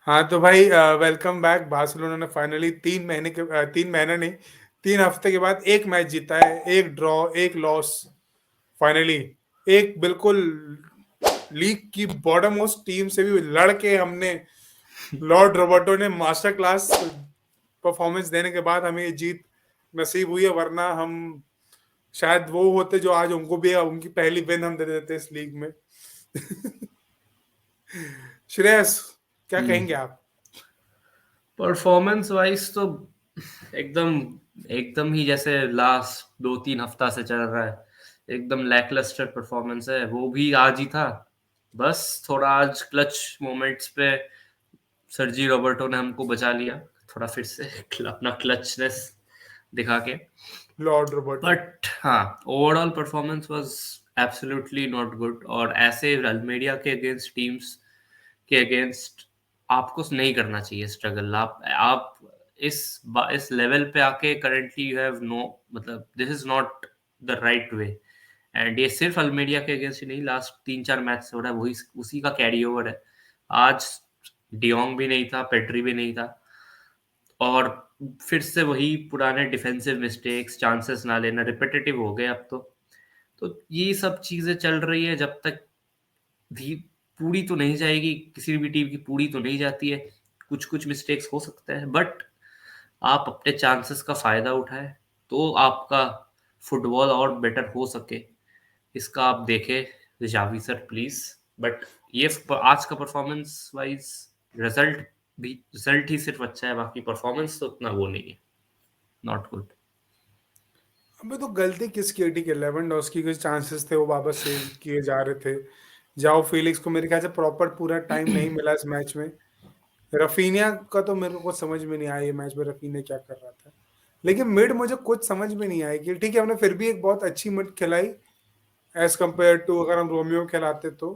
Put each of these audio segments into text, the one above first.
हाँ तो भाई वेलकम बैक। बार्सिलोना ने फाइनली 3 महीने नहीं, 3 हफ्ते के बाद एक मैच जीता है, एक ड्रॉ, एक लॉस। फाइनली एक बिल्कुल लीग की बॉटम मोस्ट टीम से भी लड़ के हमने, लॉर्ड रोबर्टो ने मास्टर क्लास परफॉर्मेंस देने के बाद हमें ये जीत नसीब हुई है, वरना हम शायद वो होते जो आज उनको भी उनकी पहली विन हम दे देते इस लीग में। श्रेयस, क्या कहेंगे आप? परफॉर्मेंस वाइज तो एकदम एकदम ही जैसे लास्ट 2-3 हफ्ता से चल रहा है, एकदम लैकलस्टर परफॉर्मेंस है। वो भी आज ही था, बस थोड़ा आज क्लच मोमेंट्स पे सर्जी रॉबर्टो ने हमको बचा लिया, थोड़ा फिर से अपना क्लचनेस दिखा के। Lord Roberto. बट हाँ, overall performance was absolutely not good. और ऐसे अल्मेरिया के अगेंस्ट टीम्स के अगेंस्ट आपको नहीं करना चाहिए स्ट्रगल। आप इस लेवल पे आके करंटली यू हैव नो, मतलब this is not the right way. And ये सिर्फ अल्मेरिया के अगेंस्ट ही नहीं, लास्ट 3-4 मैच से हो रहा है, वही उसी का कैरी ओवर है। आज डियोंग भी नहीं था, पेड्री भी नहीं था, और फिर से वही पुराने डिफेंसिव मिस्टेक्स, चांसेस ना लेना रिपीटेटिव हो गए अब तो ये सब चीजें चल रही है। जब तक धी पूरी तो नहीं जाएगी, किसी भी टीम की पूरी तो नहीं जाती है, कुछ कुछ मिस्टेक्स हो सकते हैं, बट आप अपने चांसेस का फायदा उठाएं तो आपका फुटबॉल और बेटर हो सके। इसका आप देखें जावी सर प्लीज। बट ये आज का परफॉर्मेंस वाइज रिजल्ट ही सिर्फ अच्छा है, बाकी परफॉर्मेंस तो उतना वो नहीं है, नॉट गुड। अबे तो गलती किसकी थी कि लेवेंडोस्की के चांसेस थे वो वापस सेव किए जा रहे थे। जाओ फेलिक्स को मेरे ख्याल से प्रॉपर पूरा टाइम नहीं मिला इस मैच में। रफीनिया का तो मेरे को समझ में नहीं आया ये मैच में रफीनिया क्या कर रहा था। लेकिन मिड मुझे कुछ समझ में नहीं आई कि ठीक है हमने फिर भी एक बहुत अच्छी मिड खिलाई एज कम्पेयर टू अगर हम रोमियो खिलाते तो।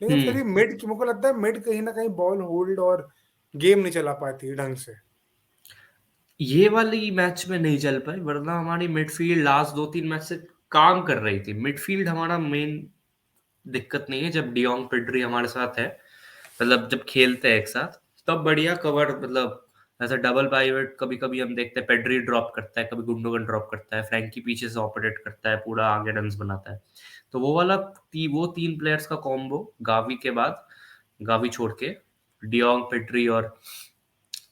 लेकिन फिर हम्म भी मिड की मुझको लगता है मिड कहीं ना कहीं बॉल होल्ड और गेम नहीं चला पाती ढंग से। ये वाली मैच में नहीं चल पाई, वरना हमारी मिडफील्ड लास्ट 2-3 मैच से काम कर रही थी। मिडफील्ड हमारा मेन दिक्कत नहीं है, जब डियोंग पेड्री हमारे साथ है, मतलब जब खेलते हैं एक साथ, तब बढ़िया कवर, मतलब ऐसा डबल पाइवट कभी कभी हम देखते हैं, पेड्री ड्रॉप करता है, कभी गुंडोगन ड्रॉप करता है, फ्रैंकी पीछे से ऑपरेट करता है, पूरा आगे रन्स बनाता है। तो वो वाला वो 3 प्लेयर्स का कॉम्बो, गावी के बाद, गावी छोड़ के डियोंग पेड्री और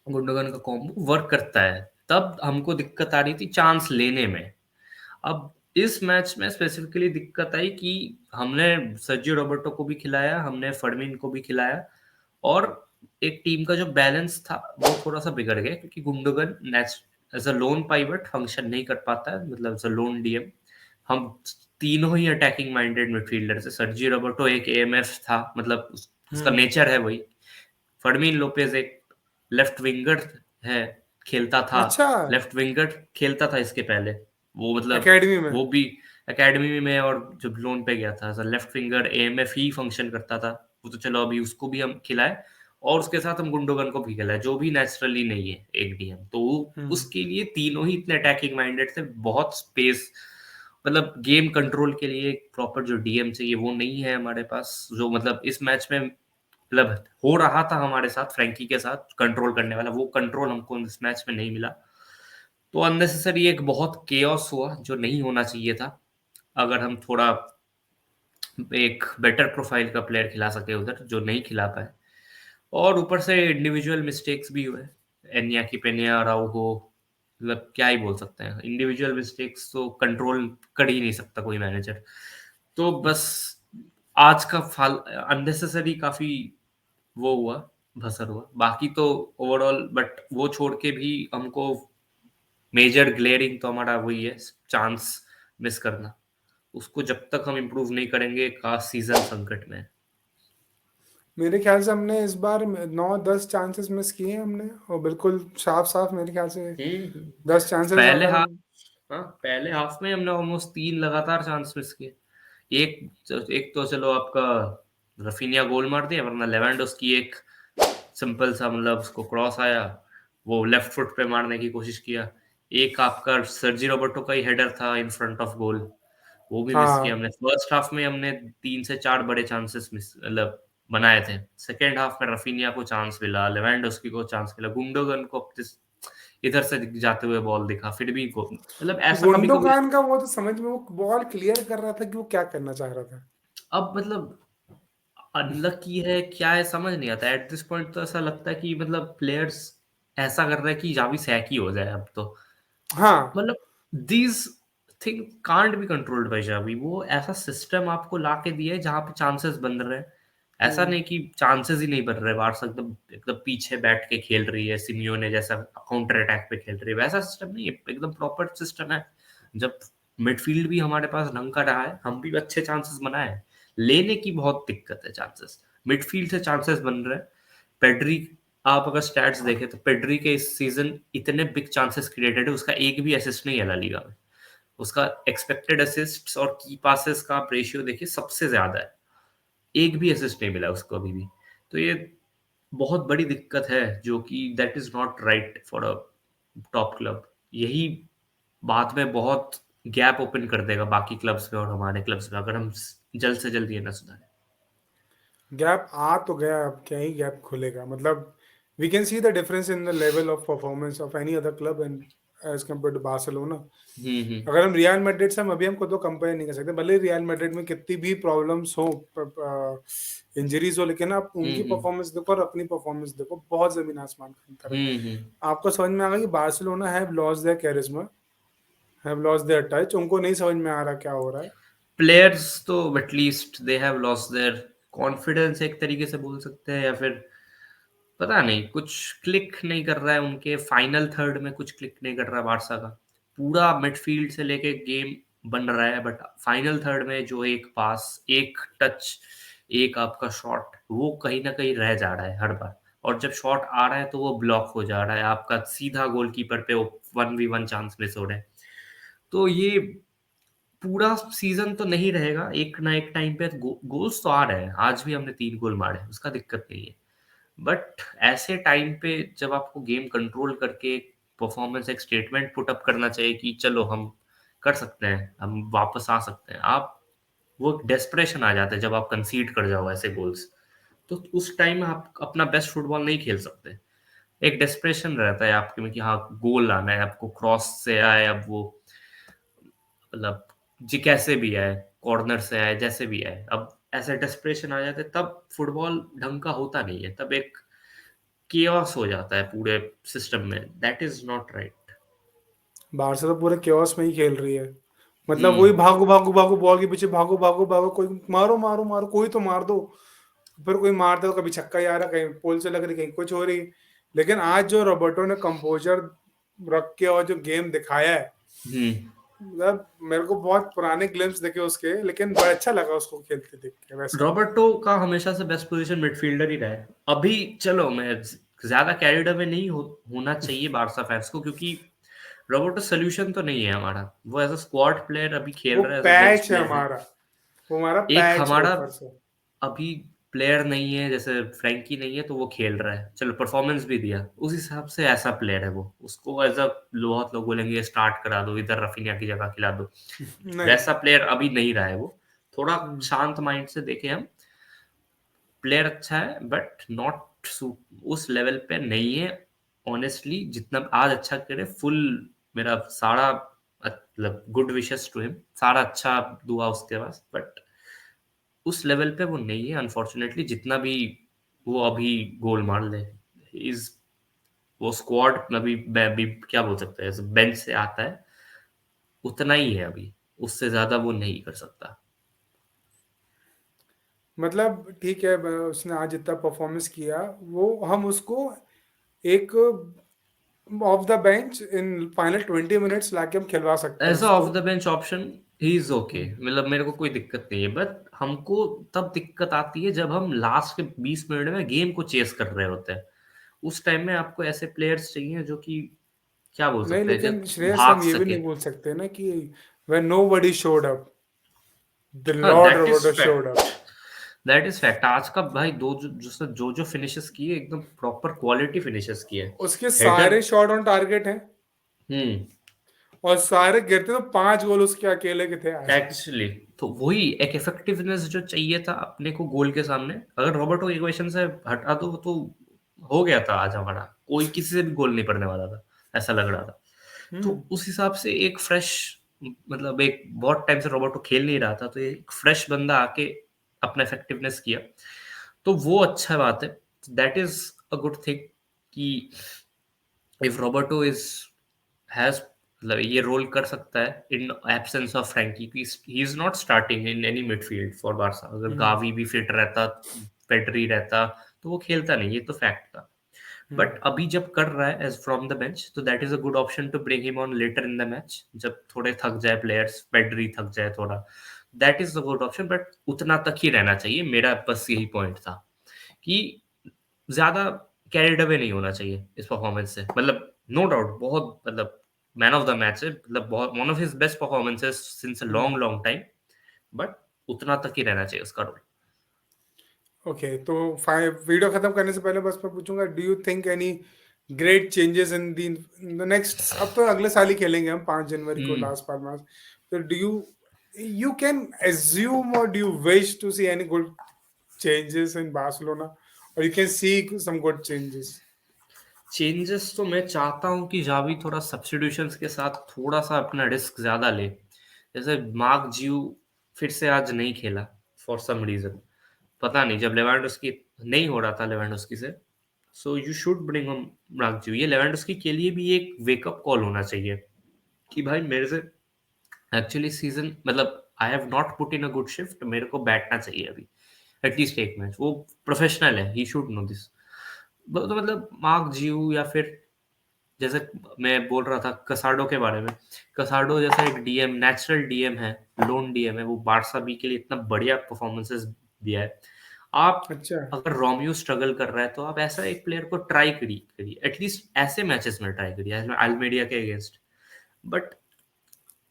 गुंडोगन का कॉम्बो वर्क करता है। तब हमको दिक्कत आ रही थी चांस लेने में। अब इस मैच में स्पेसिफिकली दिक्कत आई कि हमने सर्जियो रोबर्टो को भी खिलाया, हमने फर्मिन को भी खिलाया, और एक टीम का जो बैलेंस था वो थोड़ा सा बिगड़ गया, क्योंकि Gundogan as a lone pivot function नहीं कर पाता है, मतलब एज अ लोन डीएम। हम तीनों ही अटैकिंग माइंडेड मिडफील्डर से, सर्जियो रोबर्टो एक एएमएफ था, मतलब उसका हम्म। नेचर है वही। फर्मीन लोपेज एक लेफ्ट विंगर है, खेलता था, अच्छा। लेफ्ट विंगर खेलता था इसके पहले, वो मतलब एकेडमी में। वो भी एकेडमी में, और जब लोन पे गया था लेफ्ट विंगर एएमएफ ही फंक्शन करता था। वो तो चलो, अभी उसको भी हम खिलाए, और उसके साथ हम गुंडोगन को भी खिलाए, जो भी नेचुरली नहीं है एक डीएम, तो हम्म। उसके लिए तीनों ही इतने अटैकिंग माइंडेड थे, बहुत स्पेस, मतलब गेम कंट्रोल के लिए प्रॉपर जो डीएम चाहिए वो नहीं है हमारे पास, जो मतलब इस मैच में मतलब हो रहा था हमारे साथ, फ्रैंकी के साथ कंट्रोल करने वाला, वो कंट्रोल हमको इस मैच में नहीं मिला। तो अननेसेसरी एक बहुत केओस हुआ जो नहीं होना चाहिए था। अगर हम थोड़ा एक बेटर प्रोफाइल का प्लेयर खिला सके उधर, जो नहीं खिला पाए, और ऊपर से इंडिविजुअल मिस्टेक्स भी हुए, एनिया की पेनिया राउहो, मतलब क्या ही बोल सकते हैं, इंडिविजुअल मिस्टेक्स तो कंट्रोल कर ही नहीं सकता कोई मैनेजर। तो बस आज का फाल अननेसेसरी काफी वो हुआ, भसर हुआ, बाकी तो ओवरऑल। बट वो छोड़ के भी हमको मेजर ग्लेयरिंग तो हमारा वही है, चांस मिस करना। उसको जब तक हम इम्प्रूव नहीं करेंगे, का सीजन संकट में है। मेरे ख्याल से हमने इस बार 9-10 चांसेस मिस किए हैं हमने, और बिल्कुल साफ साफ मेरे ख्याल से हम्म। 10 चांसेस पहले अगर हाफ, हम। हाँ पहले हाफ में हमने ऑलमोस्ट 3 लगातार चांस मिस किए। एक एक तो चलो आपका रफीनिया गोल मार दिया, वरना लेवेंडोस्की एक सिंपल सा, मतलब उसको क्रॉस आया, वो लेफ्ट फुट पे मारने की कोशिश किया। एक आपका सर्जी रोबर्टो का ही हेडर था इन फ्रंट ऑफ गोल, वो भी मिस किया हाँ। हमने। फर्स्ट हाफ में हमने 3 से 4 बड़े चांसेस मिस, मतलब बनाए थे। सेकंड हाफ में रफीनिया को चांस मिला, लेवेंडोस्की को चांस मिला, गुंडोगन को इधर से जाते हुए बॉल दिखा, फिर भी मतलब ऐसा कभी कभी। गुंडोगान का वो तो समझ में, वो बॉल क्लियर कर रहा था कि वो क्या करना चाह रहा था। अब मतलब अनलकी है क्या है समझ नहीं आता एट दिस पॉइंट। तो ऐसा लगता है कि मतलब प्लेयर्स ऐसा कर रहे हैं कि जावी सैक ही हो जाए अब तो। हाँ। मतलब these thing can't be controlled by Xavi. वो ऐसा सिस्टम आपको ला के दिया है जहाँ पे चांसेस बन रहे हैं। ऐसा हम्म। नहीं कि चांसेस ही नहीं बन रहे, बार्सा एकदम एकदम पीछे बैठ के खेल रही है, सिमियोने जैसा काउंटर अटैक पे खेल रही है, वैसा सिस्टम नहीं है, एकदम प्रॉपर सिस्टम है। जब मिडफील्ड भी हमारे पास ढंग का रहा है, हम भी अच्छे चांसेस बनाए हैं। लेने की बहुत दिक्कत है चांसेस, मिडफील्ड से चांसेस बन रहे हैं। पेड्री, आप अगर स्टैट्स देखें तो पेड्री के इस सीजन इतने बिग चांसेस क्रिएटेड है, उसका एक भी असिस्ट नहीं है ला लीगा में। उसका एक्सपेक्टेड असिस्ट्स और की पासेस का रेशियो देखिए सबसे ज्यादा है, एक भी असिस्ट नहीं मिला उसको अभी भी। तो ये बहुत बड़ी दिक्कत है, जो कि that is not right for a top club. यही बाद में बहुत गैप ओपन कर देगा बाकी क्लब्स में और हमारे क्लब्स में, अगर हम जल्द से जल्द ये ना सुधारें। गैप आ तो गया, अब क्या ही गैप खुलेगा। मतलब we can see the difference in the level of performance of any other club and as compare to Barcelona. Hmm. अगर हम रियल मैड्रिड से, हम अभी हमको तो कंपेयर नहीं कर सकते, भले रियल मैड्रिड में कितनी भी प्रॉब्लम्स हो, इंजरीज हो, लेकिन आप उनकी हम्म। परफॉर्मेंस देखो और अपनी परफॉर्मेंस देखो, बहुत जमीन आसमान का अंतर है। हम्म। आपको समझ में आ गया कि Barcelona have lost their charisma, have lost their touch. उनको नहीं समझ में आ रहा क्या हो रहा है। प्लेयर्स तो at least they have lost their confidence एक तरीके से बोल सकते हैं, या फिर पता नहीं कुछ क्लिक नहीं कर रहा है उनके फाइनल थर्ड में, कुछ क्लिक नहीं कर रहा है बारसा का। पूरा मिडफील्ड से लेके गेम बन रहा है, बट फाइनल थर्ड में जो एक पास, एक टच, एक आपका शॉट, वो कहीं ना कहीं रह जा रहा है हर बार। और जब शॉट आ रहा है तो वो ब्लॉक हो जा रहा है, आपका सीधा गोलकीपर पे 1v1 चांस मिस हो रहे हैं। तो ये पूरा सीजन तो नहीं रहेगा, एक ना एक टाइम पे गोल्स तो आ रहे हैं, आज भी हमने 3 गोल मारे, उसका दिक्कत नहीं है। बट ऐसे टाइम पे जब आपको गेम कंट्रोल करके परफॉर्मेंस एक स्टेटमेंट पुट अप करना चाहिए कि चलो हम कर सकते हैं, हम वापस आ सकते हैं, आप वो डेस्परेशन आ जाता है जब आप कंसीड कर जाओ ऐसे गोल्स। तो उस टाइम में आप अपना बेस्ट फुटबॉल नहीं खेल सकते। एक डेस्परेशन रहता है आपके में कि हाँ गोल आना है, आपको क्रॉस से आए, अब वो मतलब जी कैसे भी आए, कॉर्नर से आए, जैसे भी आए, अब ऐसे डेस्परेशन आ जाते हैं, तब फुटबॉल ढंग का होता नहीं है, तब एक केओस हो जाता है पूरे सिस्टम में, that is not right. Barça तो पूरे क्योस में ही खेल रही है। मतलब वही हम्म। भागो भागो भागो, बॉल के पीछे भागो भागो भागो, कोई मारो मारो मारो, कोई तो मार दो। फिर कोई मारता तो कभी छक्का ही आ रहा, कहीं पोल से लग रही, कहीं कुछ हो रही। लेकिन आज जो रॉबर्टो ने कंपोजर रख के और जो गेम दिखाया है, हम्म। मतलब मेरे को बहुत पुराने ग्लिम्स देखे उसके, लेकिन बड़ा अच्छा लगा उसको खेलते देख के वैसा। रॉबर्टो का हमेशा से बेस्ट पोजीशन मिडफील्डर ही रहा है। अभी चलो मैं ज्यादा कैरिड अवे नहीं होना चाहिए बारसा फैंस को, क्योंकि रॉबर्टो सोल्यूशन तो नहीं है हमारा, वो एज अ स्क्वाड प्लेयर अभी खेल वो रहा है, एज अ बेंच पैच है प्लेयर है। हमारा, वो हमारा एक पैच है हमारा ऊपर से। अभी प्लेयर नहीं है, जैसे फ्रैंकी नहीं है तो वो खेल रहा है, चलो परफॉर्मेंस भी दिया, उस हिसाब से ऐसा प्लेयर है वो, उसको एज अ बहुत लोग बोलेंगे स्टार्ट करा दो, इधर रफीनिया की जगह खिला दो। नहीं। वैसा प्लेयर अभी नहीं रहा है वो। थोड़ा हम्म। शांत माइंड से देखे हम, प्लेयर अच्छा है बट नॉट उस लेवल पे नहीं है। ऑनेस्टली जितना आज अच्छा करे, फुल मेरा सारा मतलब गुड विशेस टू हिम, सारा अच्छा दुआ उसके पास, बट उस लेवल पे वो नहीं है अनफॉर्चुनेटली, जितना भी वो अभी गोल मार ले। इज वो स्क्वाड अभी क्या बोल सकते हैं, बेंच से आता है, उतना ही है अभी, उससे ज्यादा वो नहीं कर सकता। मतलब ठीक है, उसने आज जितना परफॉर्मेंस किया, वो हम उसको एक off the bench in final 20 minutes लाके हम खिलवा सकते हैं एज अ उसको। Off the bench option he is okay, hmm. मतलब मेरे को कोई दिक्कत नहीं है, बट हमको तब दिक्कत आती है जब हम लास्ट के 20 मिनट में गेम को चेस कर रहे होते हैं। उस टाइम में आपको ऐसे प्लेयर्स चाहिए जो कि क्या बोल नहीं, सकते हैं, जो लेकिन श्रेयस भाग हम ये भी सके। नहीं बोल सकते ना कि when nobody showed up, the हाँ Lord that is Roberto showed fact, up. That is fact. आज का भाई दो जो फिनिशेस किए एकदम प्रॉपर क्वालिटी फिनिशेस किए। उसके हेडर। सारे शॉट ऑन टारगेट हैं। हम्म। और सारे गिरते तो 5 गोल उसके अकेले के थे आज। एक्चुअली तो वही एक इफेक्टिवनेस जो चाहिए था अपने को गोल के सामने, अगर रॉबर्टो इक्वेशन से हटा दो तो हो गया था आज हमारा, कोई किसी से भी गोल नहीं पड़ने वाला था, ऐसा लग रहा था। तो हम्म। उस हिसाब से एक फ्रेश, मतलब एक बहुत टाइम से रॉबर्टो खेल नहीं रहा था, तो एक फ्रेश बंदा आके अपना इफेक्टिवनेस किया, तो वो अच्छा बात है। That is a good thing कि इफ रॉबर्टो इज हैज, मतलब ये रोल कर सकता है in absence of Frankie, he is not starting in any midfield for Barca. अगर हम्म। गावी भी फिट रहता, पेड्री रहता, तो वो खेलता नहीं, ये तो फैक्ट था। हम्म। बट अभी जब कर रहा है एज फ्रॉम द बेंच, तो that is a good option to bring him on later in the match, जब थोड़े थक जाए प्लेयर्स, पेड्री थक जाए थोड़ा, that is a good option. But उतना तक ही रहना चाहिए, मेरा बस यही पॉइंट था कि ज्यादा कैरिड अवे नहीं होना चाहिए इस परफॉर्मेंस से। मतलब नो डाउट बहुत, मतलब मैन ऑफ द मैच है, मतलब बहुत one of his best performances since a hmm. Long long time, but उतना तक ही रहना चाहिए उसका रोल। ओके, तो वीडियो खत्म करने से पहले बस मैं पूछूंगा, do you think any great changes in the next, अब तो अगले साल ही खेलेंगे हम 5 जनवरी को हम्म। लास्ट पास मैच, तो do you you can assume or do you wish to see any good changes in Barcelona, or you can see some good changes? Changes तो मैं चाहता हूँ कि जावी थोड़ा सब्स्टिट्यूशंस के साथ थोड़ा सा अपना रिस्क ज्यादा ले। जैसे मार्क जियो फिर से आज नहीं खेला फॉर सम रीजन, पता नहीं, जब लेवेंडोस्की नहीं हो रहा था लेवेंडोस्की से, so you should bring on Marc Guiu. ये लेवेंडोस्की के लिए भी एक वेकअप कॉल होना चाहिए कि भाई मेरे से एक्चुअली सीजन, मतलब I have not put in a good shift, मेरे को बैठना चाहिए अभी एटलीस्ट एक मैच। वो प्रोफेशनल है, ही शुड नो दिस। तो मतलब मार्क जियो, या फिर जैसे मैं बोल रहा था कसाडो के बारे में, कसाडो जैसा एक डीएम, नेचुरल डीएम है, लोन डीएम है, वो बारसा बी के लिए इतना बढ़िया परफॉर्मेंसेस दिया है। आप अच्छा। अगर रोमियो स्ट्रगल कर रहा है तो आप ऐसा एक प्लेयर को ट्राई करिए करिए, एटलीस्ट ऐसे मैचेस में ट्राई करिए अल्मेडिया के अगेंस्ट। बट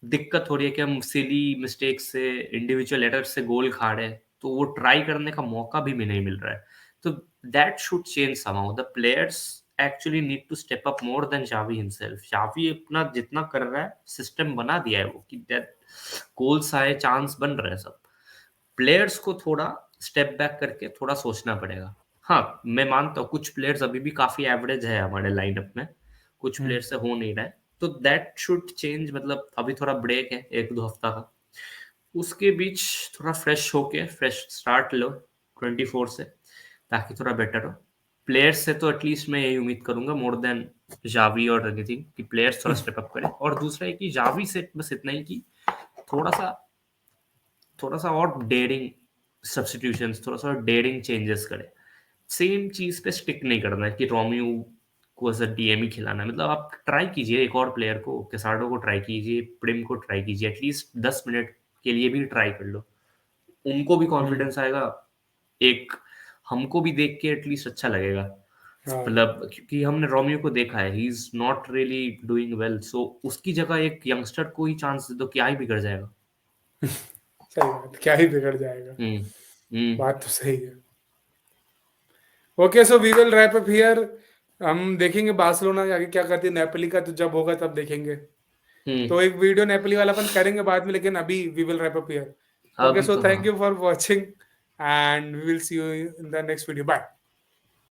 दिक्कत हो रही है कि हम सिली मिस्टेक से, इंडिविजुअल एरर से गोल खा रहे हैं, तो वो ट्राई करने का मौका भी नहीं मिल रहा है। तो that should change somehow, the players actually need to step up more than Xavi himself. Xavi अपना जितना कर रहा है, सिस्टम बना दिया है वो कि दैट गोल्स आए, चांस बन रहे हैं सब। प्लेयर्स को थोड़ा स्टेप बैक करके थोड़ा सोचना पड़ेगा। हाँ, मैं मानता हूँ कुछ प्लेयर्स अभी भी काफ़ी एवरेज है हमारे लाइनअप में, कुछ हम्म। प्लेयर से हो नहीं रहा है, तो दैट शुड चेंज। मतलब अभी थोड़ा ब्रेक है 1-2 हफ्ता का, उसके बीच थोड़ा फ्रेश होके फ्रेश स्टार्ट लो 24 से, ताकि थोड़ा बेटर हो। प्लेयर्स से तो एटलीस्ट मैं यही उम्मीद करूंगा मोर देन जावी और एनीथिंग, कि प्लेयर्स थोड़ा स्टेप अप करें। और दूसरा है कि जावी से बस इतना ही कि थोड़ा सा थोड़ा सा और डेयरिंग सब्स्टिट्यूशंस, थोड़ा सा डेयरिंग चेंजेस करे। सेम चीज पे स्टिक नहीं करना है कि रोमियो को एज अ डीएम ही खिलाना है। मतलब आप ट्राई कीजिए एक और प्लेयर को, केसार्डो को ट्राई कीजिए, प्रिम को ट्राई कीजिए, एटलीस्ट 10 मिनट के लिए भी ट्राई कर लो, उनको भी हम्म। कॉन्फिडेंस आएगा, एक हमको भी देख के एटलीस्ट अच्छा लगेगा। हाँ। मतलब क्योंकि हमने रोमियो को देखा है, he is not really doing well, so उसकी जगह एक यंगस्टर को ही चांस दे दो, क्या ही बिगड़ जाएगा। सही बात, क्या ही बिगड़ जाएगा। हम्म। हम्म। बात तो सही है। Okay, so we will wrap up here. हम देखेंगे बार्सिलोना आगे क्या करती है, नेपोली का तो जब होगा तब देखेंगे। हम्म। तो एक वीडियो नेपोली वाला अपन करेंगे बाद में, लेकिन अभी we will wrap up here. Okay, अभी सो तो हाँ। Thank you for watching and we will see you in the next video. Bye.